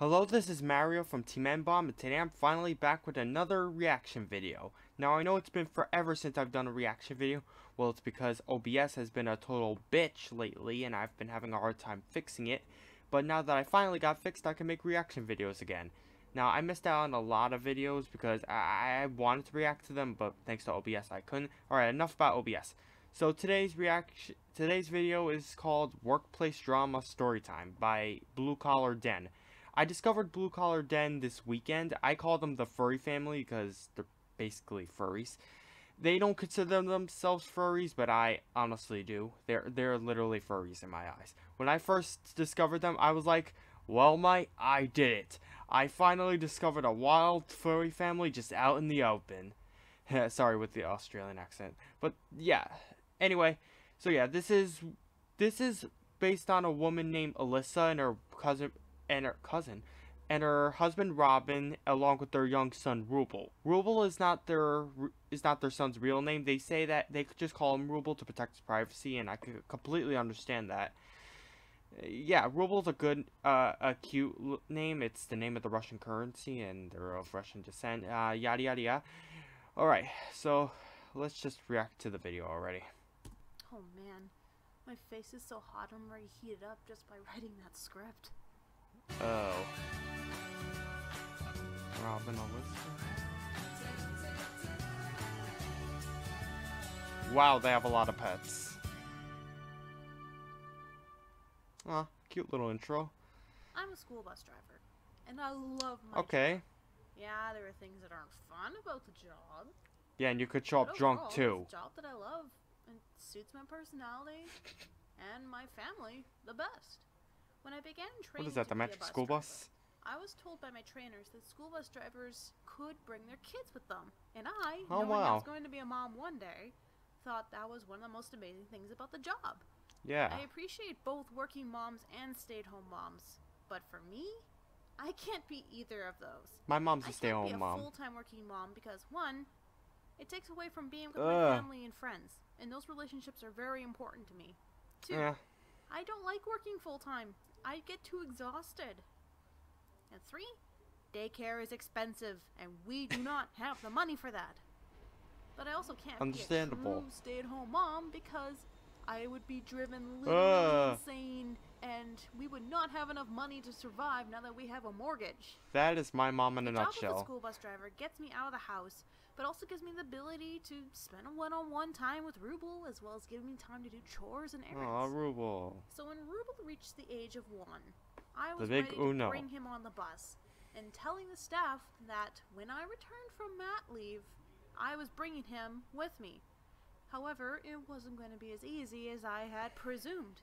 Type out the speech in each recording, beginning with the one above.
Hello, this is Mario from Team N-Bomb, and today I'm finally back with another reaction video. Now, I know it's been forever since I've done a reaction video. Well, it's because OBS has been a total bitch lately, and I've been having a hard time fixing it. But now that I finally got fixed, I can make reaction videos again. Now, I missed out on a lot of videos because I wanted to react to them, but thanks to OBS, I couldn't. Alright, enough about OBS. So today's video is called Workplace Drama Storytime by Blue Collar Den. I discovered Blue Collar Den this weekend. I call them the Furry Family because they're basically furries. They don't consider themselves furries, but I honestly do. They're literally furries in my eyes. When I first discovered them, I was like, well, I did it. I finally discovered a wild furry family just out in the open. Sorry with the Australian accent. But yeah. Anyway, so yeah, this is based on a woman named Alyssa and her cousin and her husband Robin, along with their young son Ruble. Ruble is not their son's real name. They say that they could just call him Ruble to protect his privacy, and I could completely understand that. Yeah, Ruble's a cute name. It's the name of the Russian currency, and they're of Russian descent. Yada yada yada. All right, so let's just react to the video already. Oh man, my face is so hot I'm already heated up just by writing that script. Oh. Robin Alyssa. Wow, they have a lot of pets. Aw, cute little intro. I'm a school bus driver, and I love my Okay. job. Yeah, there are things that aren't fun about the job. Yeah, and you could show up drunk too. It's a job that I love and suits my personality and my family the best. When I began training What is that, the magic school bus? I was told by my trainers that school bus drivers could bring their kids with them. And I, oh, knowing wow. I was going to be a mom one day, thought that was one of the most amazing things about the job. Yeah. I appreciate both working moms and stay-at-home moms. But for me, I can't be either of those. My mom's a stay-at-home mom. I can't be a full-time working mom because, one, it takes away from being with my family and friends. And those relationships are very important to me. Two, I don't like working full-time. I get too exhausted. And three, daycare is expensive, and we do not have the money for that. But I also can't be a true stay-at-home mom because I would be driven literally insane, and we would not have enough money to survive now that we have a mortgage. That is my mom in a nutshell. The job of a school bus driver gets me out of the house, but also gives me the ability to spend a one-on-one time with Ruble, as well as giving me time to do chores and errands. Aw, Ruble. So when Ruble reached the age of 1, I was ready to bring him on the bus, and telling the staff that when I returned from mat leave, I was bringing him with me. However, it wasn't going to be as easy as I had presumed.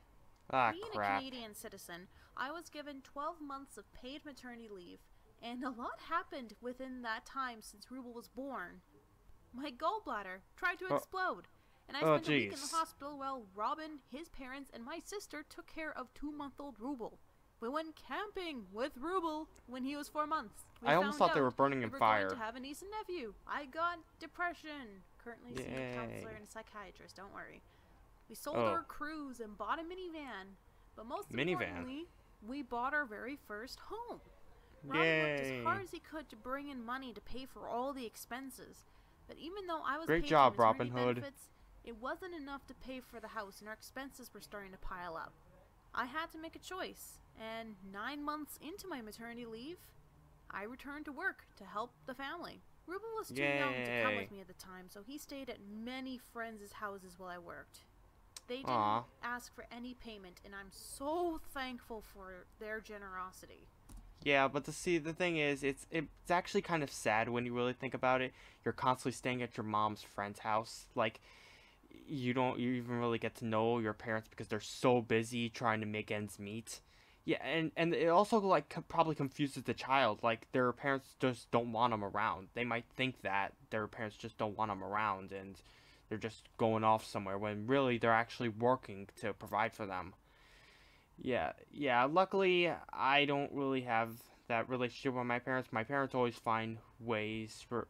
Being a Canadian citizen, I was given 12 months of paid maternity leave, and a lot happened within that time since Ruble was born. My gallbladder tried to explode, and I spent a week in the hospital while Robin, his parents, and my sister took care of 2-month-old Ruble. We went camping with Ruble when he was 4 months. I almost thought they were burning in fire. We were going to have a niece and nephew. I got depression. Currently seeing a counselor and a psychiatrist, don't worry. We sold our cruise and bought a minivan. But most importantly, we bought our very first home. Robin worked as hard as he could to bring in money to pay for all the expenses. But even though I was paid for maternity benefits, it wasn't enough to pay for the house, and our expenses were starting to pile up. I had to make a choice, and 9 months into my maternity leave, I returned to work to help the family. Ruben was too young to come with me at the time, so he stayed at many friends' houses while I worked. They didn't ask for any payment, and I'm so thankful for their generosity. Yeah, but the thing is, it's actually kind of sad when you really think about it. You're constantly staying at your mom's friend's house. Like, you even really get to know your parents because they're so busy trying to make ends meet. Yeah, and it also, like, probably confuses the child. Like, their parents just don't want them around. They might think that their parents just don't want them around, and they're just going off somewhere, when really they're actually working to provide for them. Yeah, luckily, I don't really have that relationship with my parents. My parents always find ways for,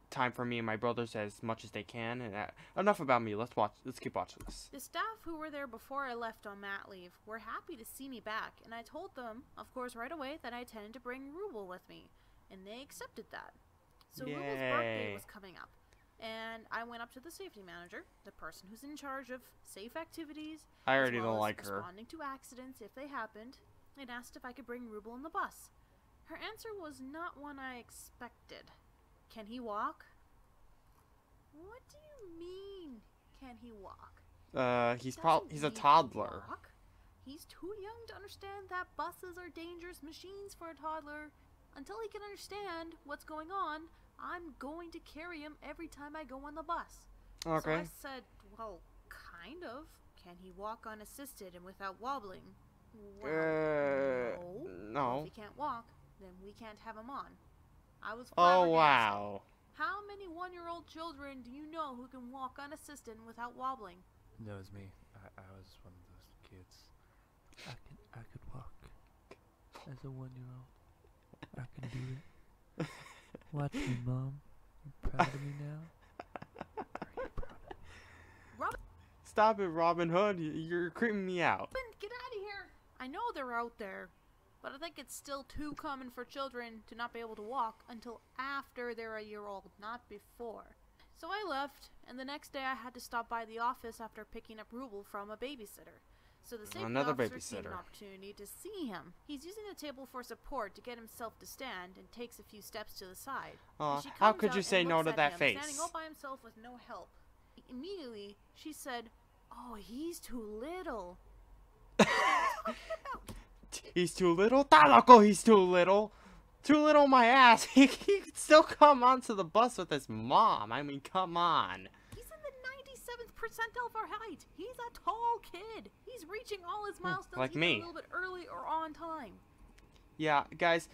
time for me and my brothers as much as they can. And enough about me. Let's keep watching this. The staff who were there before I left on mat leave were happy to see me back, and I told them, of course, right away that I intended to bring Ruble with me, and they accepted that. So Ruble's birthday was coming up, and I went up to the safety manager, the person who's in charge of safe activities, I already don't like her. Responding to accidents if they happened, and asked if I could bring Ruble on the bus. Her answer was not one I expected. Can he walk? What do you mean, can he walk? He's a toddler. Walk. He's too young to understand that buses are dangerous machines for a toddler. Until he can understand what's going on, I'm going to carry him every time I go on the bus. Okay. So I said, well, kind of. Can he walk unassisted and without wobbling? Well, no. If he can't walk, then we can't have him on. I was flabbergasted. Oh, wow. How many 1-year-old children do you know who can walk unassisted and without wobbling? No, it was me. I was one of those kids. I could walk as a 1-year-old. I can do it. Watch me, Mom. You proud of me now? Are you proud of me? Robin! Stop it, Robin Hood. You're creeping me out. Robin, get out of here! I know they're out there, but I think it's still too common for children to not be able to walk until after they're a year old, not before. So I left, and the next day I had to stop by the office after picking up Ruble from a babysitter. So the safety officer gave an opportunity to see him. He's using the table for support to get himself to stand and takes a few steps to the side. How could you say no to that face? Standing all by himself with no help. Immediately, she said, "Oh, he's too little." What are you talking about? He's too little? Talaco, he's too little. Too little my ass. He could still come onto the bus with his mom. I mean, come on. He's in the 97th percentile for height. He's a tall kid. He's reaching all his milestones like me. A little bit early or on time. Yeah, guys,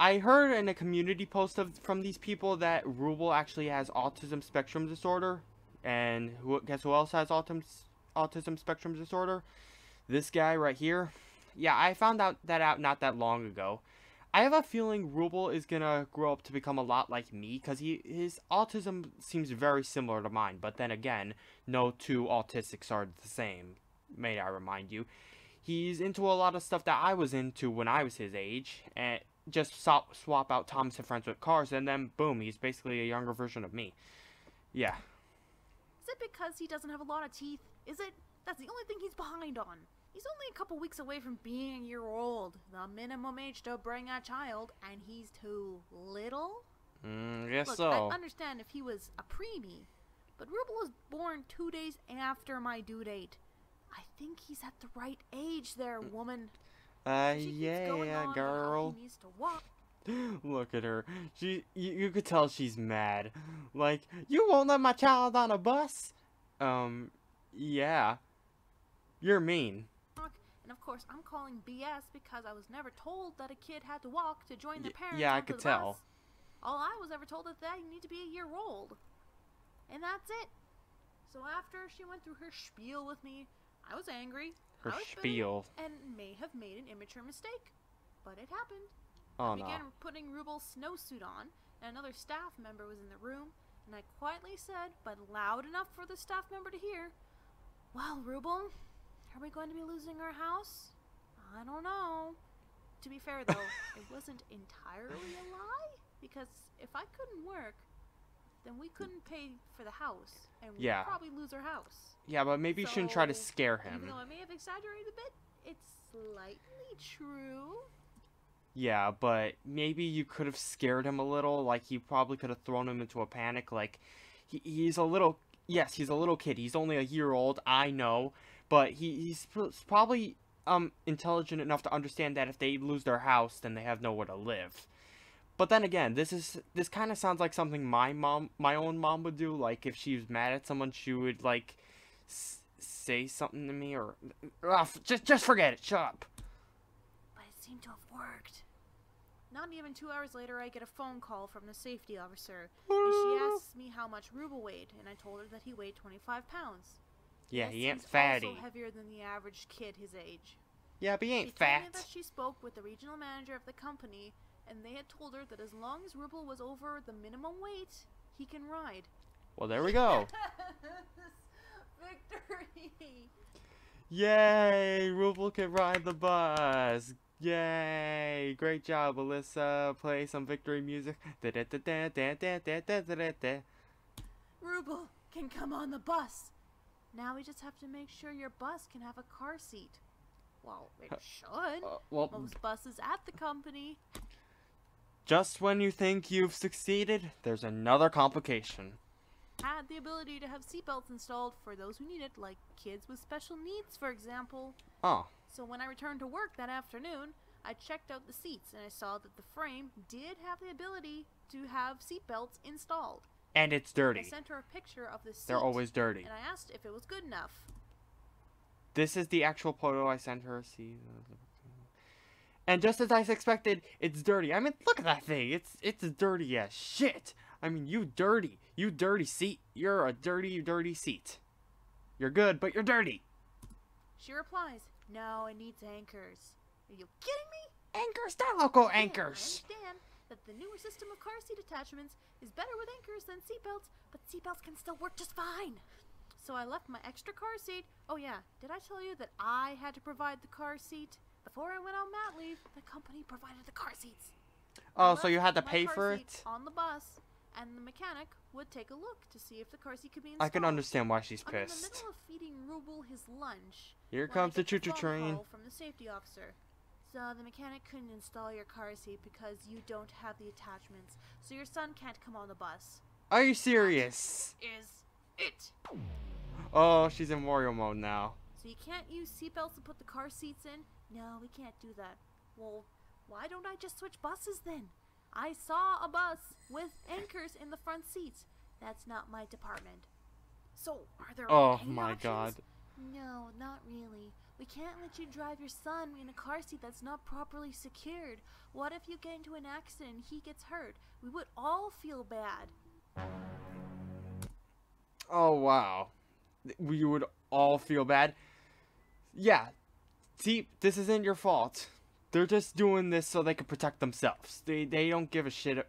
I heard in a community post from these people that Ruble actually has autism spectrum disorder. And guess who else has autism spectrum disorder? This guy right here. Yeah, I found that out not that long ago. I have a feeling Ruble is gonna grow up to become a lot like me, because his autism seems very similar to mine. But then again, no two autistics are the same, may I remind you. He's into a lot of stuff that I was into when I was his age, and just swap out Thomas and Friends with cars, and then boom, he's basically a younger version of me. Yeah. Is it because he doesn't have a lot of teeth? Is it? That's the only thing he's behind on. He's only a couple weeks away from being a year old, the minimum age to bring a child, and he's too little? Guess Look, so. I understand if he was a preemie, but Ruble was born 2 days after my due date. I think he's at the right age there, woman. Yeah, girl. He needs to walk. Look at her. You could tell she's mad. Like, you won't let my child on a bus? Yeah. You're mean. And of course, I'm calling BS because I was never told that a kid had to walk to join their parents. Yeah, I could tell. Bus. All I was ever told is that you need to be a year old. And that's it. So after she went through her spiel with me, I was angry. Her spiel. And may have made an immature mistake. But it happened. Oh, I began putting Ruble's snowsuit on, and another staff member was in the room, and I quietly said, but loud enough for the staff member to hear, "Well, Ruble, are we going to be losing our house? I don't know." To be fair, though, it wasn't entirely a lie, because if I couldn't work, then we couldn't pay for the house, and we'd probably lose our house. Yeah, but maybe you shouldn't try to scare him. Even though I may have exaggerated a bit, it's slightly true. Yeah, but maybe you could have scared him a little. Like, you probably could have thrown him into a panic. Like, he's a little... Yes, he's a little kid. He's only a year old, I know. But he's probably intelligent enough to understand that if they lose their house, then they have nowhere to live. But then again, this kind of sounds like something my own mom would do. Like, if she was mad at someone, she would, like, say something to me, or... just forget it. Shut up. But it seemed to have worked. Not even 2 hours later, I get a phone call from the safety officer, and she asks me how much Ruble weighed, and I told her that he weighed 25 pounds. Yeah, yes, he ain't he's fatty. also heavier than the average kid his age. Yeah, but he ain't She told fat. me that she spoke with the regional manager of the company, and they had told her that as long as Ruble was over the minimum weight, he can ride. Well, there we go. Victory! Yay! Ruble can ride the bus. Yay! Great job, Alyssa. Play some victory music. Ruble can come on the bus. Now we just have to make sure your bus can have a car seat. Well, it should. Well, Most buses at the company. just when you think you've succeeded, there's another complication. Had the ability to have seatbelts installed for those who need it, like kids with special needs, for example. Oh. So when I returned to work that afternoon, I checked out the seats and I saw that the frame did have the ability to have seatbelts installed. And it's dirty. I sent her a picture of the seat. They're always dirty. And I asked if it was good enough. This is the actual photo I sent her. See, and just as I expected, it's dirty. I mean, look at that thing. It's dirty as shit. I mean, you dirty seat. You're a dirty seat. You're good, but you're dirty. She replies, "No, it needs anchors." Are you kidding me? Anchors, that local Yeah, anchors. I understand that the newer system of car seat attachments is better with anchors than seatbelts, but seatbelts can still work just fine. So I left my extra car seat. Oh yeah, did I tell you that I had to provide the car seat? Before I went on mat leave, the company provided the car seats. Oh, so you had to pay My for car seat it? on the bus, and the mechanic would take a look to see if the car seat could be installed. I can understand why she's I'm in the pissed. middle of feeding Ruble his lunch. Here when I comes the get choo-choo phone train. call from the safety officer. So the mechanic couldn't install your car seat because you don't have the attachments. So your son can't come on the bus. Are you serious? Is it? Oh, she's in Wario mode now. So you can't use seatbelts to put the car seats in? No, we can't do that. Well, why don't I just switch buses then? I saw a bus with anchors in the front seats. That's not my department. So, are there Oh any my options? god. No, not really. We can't let you drive your son in a car seat that's not properly secured. What if you get into an accident and he gets hurt? We would all feel bad. Oh wow. We would all feel bad. Yeah. See, this isn't your fault. They're just doing this so they can protect themselves. They don't give a shit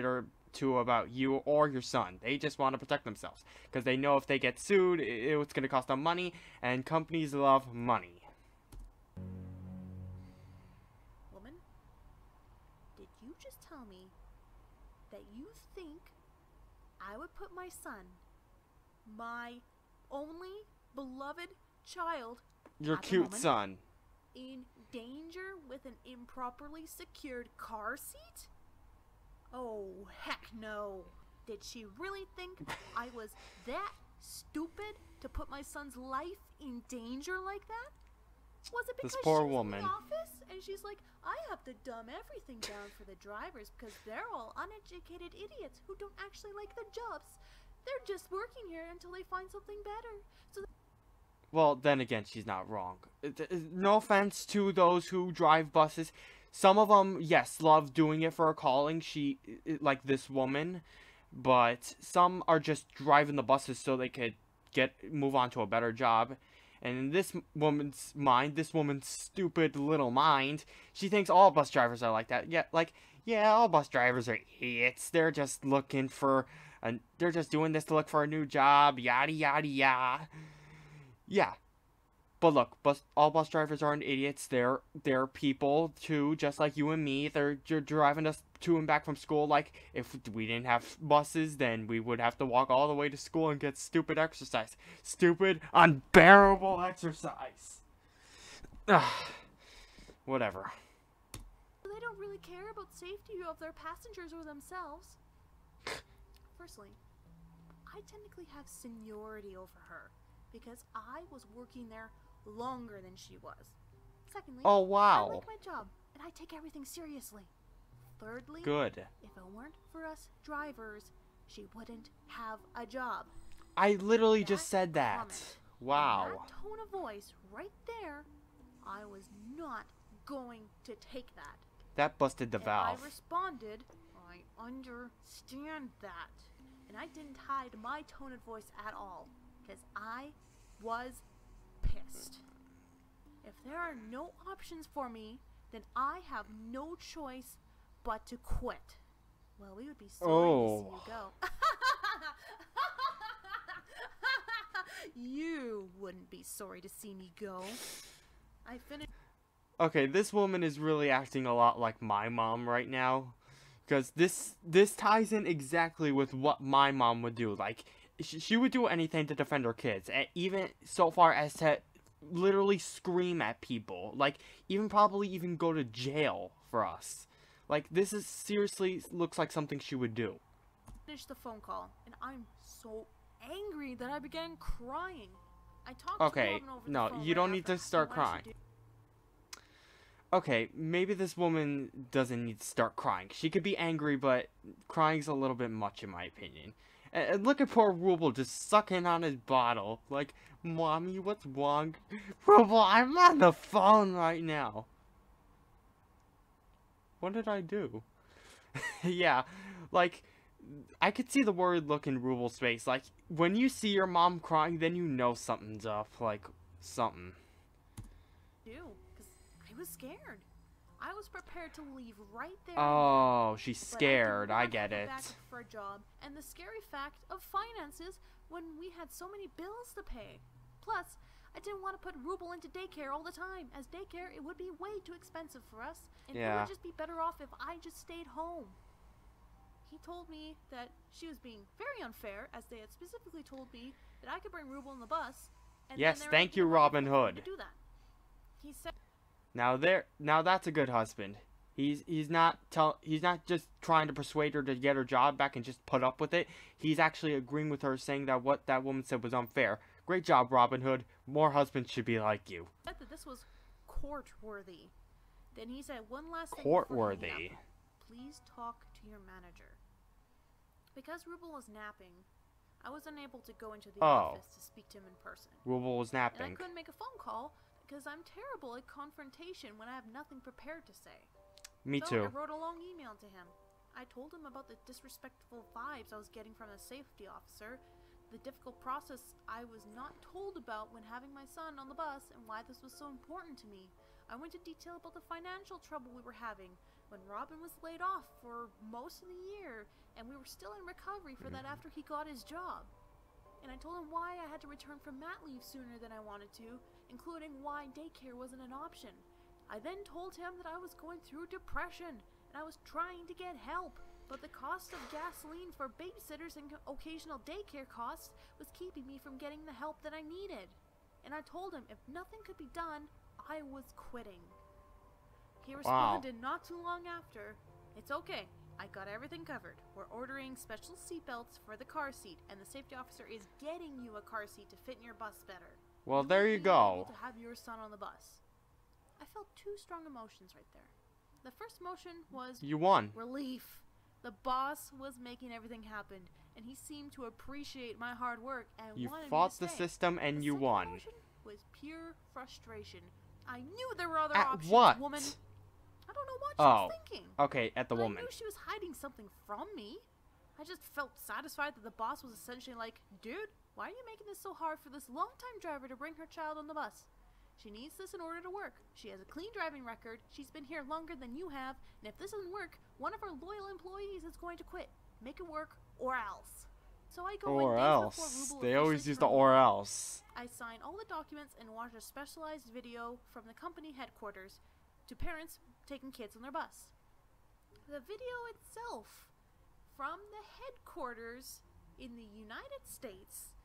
or two about you or your son. They just want to protect themselves because they know if they get sued, it's going to cost them money, and companies love money. Woman, did you just tell me that you think I would put my son, my only beloved child, Your at the cute moment, son. in danger with an improperly secured car seat? Oh, heck no. Did she really think I was that stupid to put my son's life in danger like that? Was it because This poor she was woman. in the office and she's like, I have to dumb everything down for the drivers because they're all uneducated idiots who don't actually like their jobs. They're just working here until they find something better. So Well, then again, she's not wrong. No offense to those who drive buses. Some of them, yes, love doing it for a calling. Like this woman. But some are just driving the buses so they could move on to a better job. And in this woman's mind, this woman's stupid little mind, she thinks all bus drivers are like that. Yeah, all bus drivers are idiots. They're just looking for they're just doing this to look for a new job. Yada yada yada. Yeah, but look, all bus drivers aren't idiots. They're people too, just like you and me. They're driving us to and back from school. Like, if we didn't have buses, then we would have to walk all the way to school and get stupid exercise. Stupid, unbearable exercise. Ugh. Whatever. they don't really care about safety of their passengers or themselves. Firstly, I technically have seniority over her because I was working there longer than she was. Secondly, Oh, I wow. like my job and I take everything seriously. Thirdly, Good. if it weren't for us drivers, she wouldn't have a job. I literally That just said that. comment, Wow. and that tone of voice right there, I was not going to take that. That busted the And valve. I responded, I understand that. And I didn't hide my tone of voice at all, because I was pissed. If there are no options for me, then I have no choice but to quit. Well, we would be sorry to see you go. You wouldn't be sorry to see me go. I finished. Okay, this woman is really acting a lot like my mom right now. Because this ties in exactly with what my mom would do. Like, she would do anything to defend her kids. And even so far as to literally scream at people. Like, probably even go to jail for us. Like, this is seriously looks like something she would do. Finished the phone call, and I'm so angry that I began crying. I talked to Robin over the phone. No, you don't need to start crying. Okay, maybe this woman doesn't need to start crying. She could be angry, but crying's a little bit much in my opinion. And look at poor Ruble just sucking on his bottle. Like, Mommy, what's wrong? Ruble, I'm on the phone right now. What did I do? Yeah, like, I could see the worried look in Ruble's face. Like, when you see your mom crying, then you know something's up. Like, something. Because I was scared. I was prepared to leave right there. Oh, she's scared. I get it. Back for a job, and the scary fact of finances when we had so many bills to pay. Plus, I didn't want to put Ruble into daycare all the time, as daycare, it would be way too expensive for us, and it would just be better off if I just stayed home. He told me that she was being very unfair, as they had specifically told me that I could bring Ruble on the bus. And yes, thank you, Robin Hood. To do that. He said, now that's a good husband. He's not just trying to persuade her to get her job back and just put up with it. He's actually agreeing with her, saying that what that woman said was unfair. Great job, Robin Hood. More husbands should be like you. Said that this was court-worthy. Then he said one last thing. Court-worthy. Please talk to your manager. Because Ruble was napping, I was unable to go into the office to speak to him in person. Ruble was napping. And I couldn't make a phone call because I'm terrible at confrontation when I have nothing prepared to say. Me too. I wrote a long email to him. I told him about the disrespectful vibes I was getting from the safety officer, the difficult process I was not told about when having my son on the bus, and why this was so important to me. I went into detail about the financial trouble we were having when Robin was laid off for most of the year, and we were still in recovery for that after he got his job. And I told him why I had to return from mat leave sooner than I wanted to, including why daycare wasn't an option. I then told him that I was going through depression, and I was trying to get help, but the cost of gasoline for babysitters and occasional daycare costs was keeping me from getting the help that I needed. And I told him if nothing could be done, I was quitting. He responded not too long after, "It's okay. I got everything covered. We're ordering special seatbelts for the car seat, and the safety officer is getting you a car seat to fit in your bus better. Well, there you go. To have your son on the bus." I felt two strong emotions right there. The first emotion was you won. Relief. The boss was making everything happen, and he seemed to appreciate my hard work and you wanted fought me to the stay. system and The you second won. emotion was pure frustration. I knew there were other At options, what? woman. I don't know what she was thinking. Okay, at the But woman. I knew she was hiding something from me. I just felt satisfied that the boss was essentially like, "Dude, why are you making this so hard for this long-time driver to bring her child on the bus? She needs this in order to work. She has a clean driving record. She's been here longer than you have. And if this doesn't work, one of our loyal employees is going to quit. Make it work or else." So I go Or in days else. before Ruble They always officially use the turned or on. else. I sign all the documents and watch a specialized video from the company headquarters to parents taking kids on their bus. The video itself from the headquarters in the United States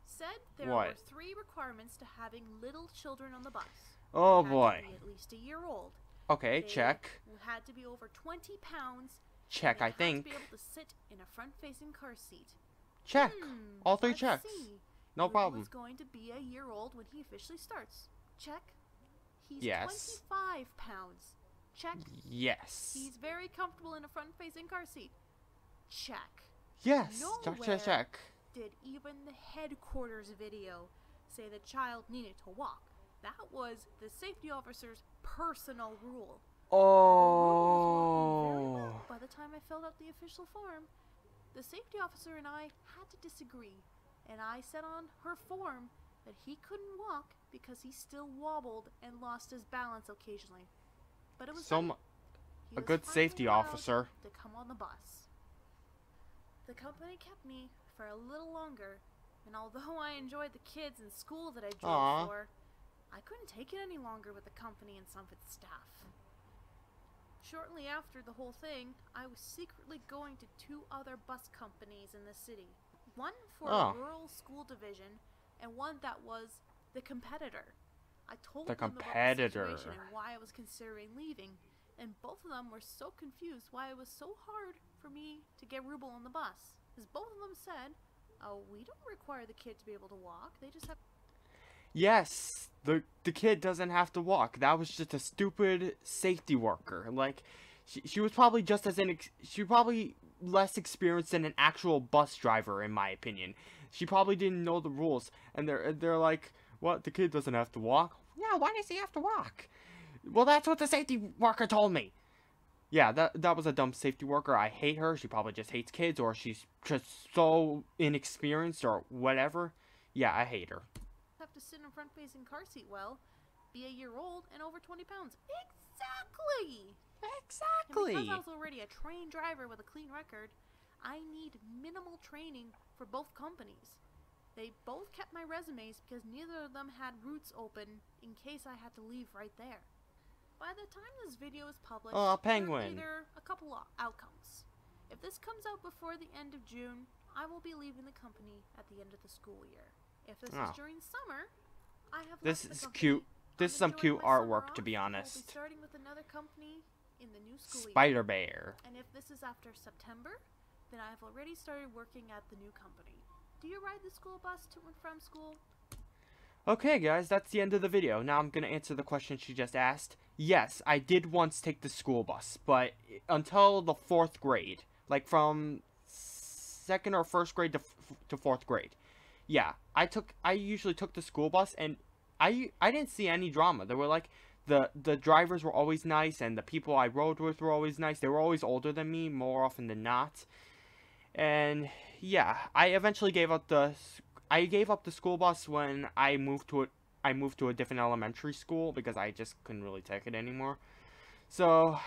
said there were 3 requirements to having little children on the bus. Oh They had boy. to be at least a year old. Okay, They check. had to be over 20 pounds. Check, and they I had think. to be able to sit in a front-facing car seat. Check. All 3 Let's checks. see. No Ruben problem. is going to be a year old when he officially starts. Check. He's Yes. 25 pounds. Check. Yes. He's very comfortable in a front-facing car seat. Check. Yes. Nowhere Check. did even the headquarters video say the child needed to walk. That was the safety officer's personal rule. Oh. By the time I filled out the official form, the safety officer and I had to disagree, and I said on her form that he couldn't walk because he still wobbled and lost his balance occasionally. But it was A good safety officer. to come on the bus. The company kept me for a little longer, and although I enjoyed the kids and school that I drove for, I couldn't take it any longer with the company and some of its staff. Shortly after the whole thing, I was secretly going to 2 other bus companies in the city. One for a rural school division, and one that was the competitor. I told them about the situation and why I was considering leaving, and both of them were so confused why it was so hard for me to get Ruble on the bus. Because both of them said, oh, we don't require the kid to be able to walk, they just have... Yes, the kid doesn't have to walk. That was just a stupid safety worker. Like, she was probably just as she probably less experienced than an actual bus driver, in my opinion. She probably didn't know the rules, and they're like, what? The kid doesn't have to walk? Yeah, why does he have to walk? Well, that's what the safety worker told me. Yeah, that was a dumb safety worker. I hate her. She probably just hates kids, or she's just so inexperienced, or whatever. Yeah, I hate her. Have to sit in a front-facing car seat well, be a year old, and over 20 pounds. Exactly! Exactly! And because I was already a trained driver with a clean record, I need minimal training for both companies. They both kept my resumes because neither of them had routes open in case I had to leave right there. By the time this video is published, Penguin. there are a couple of outcomes. If this comes out before the end of June, I will be leaving the company at the end of the school year. If this is during summer, I have this left the is company. cute. This is some cute artwork, to be I'll honest. be starting with another company in the new school Spider year. Bear. And if this is after September, then I've already started working at the new company. Do you ride the school bus to and from school? Okay, guys, that's the end of the video. Now I'm gonna answer the question she just asked. Yes, I did once take the school bus, but until the 4th grade, like from 2nd or 1st grade to 4th grade. Yeah, I usually took the school bus, and I didn't see any drama. There were like the drivers were always nice, and the people I rode with were always nice. They were always older than me, more often than not. And yeah, I eventually gave up the school bus when I moved to a different elementary school because I just couldn't really take it anymore. So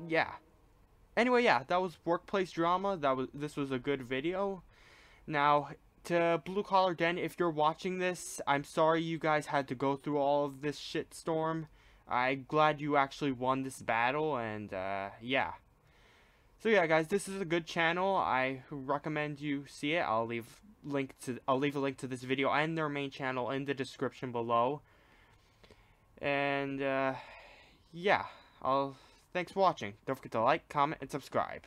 yeah. Anyway, yeah, that was workplace drama. This was a good video. Now, to Blue Collar Den, if you're watching this, I'm sorry you guys had to go through all of this shitstorm. I'm glad you actually won this battle, and yeah. So yeah, guys, this is a good channel. I recommend you see it. I'll leave a link to this video and their main channel in the description below. And yeah, thanks for watching. Don't forget to like, comment, and subscribe.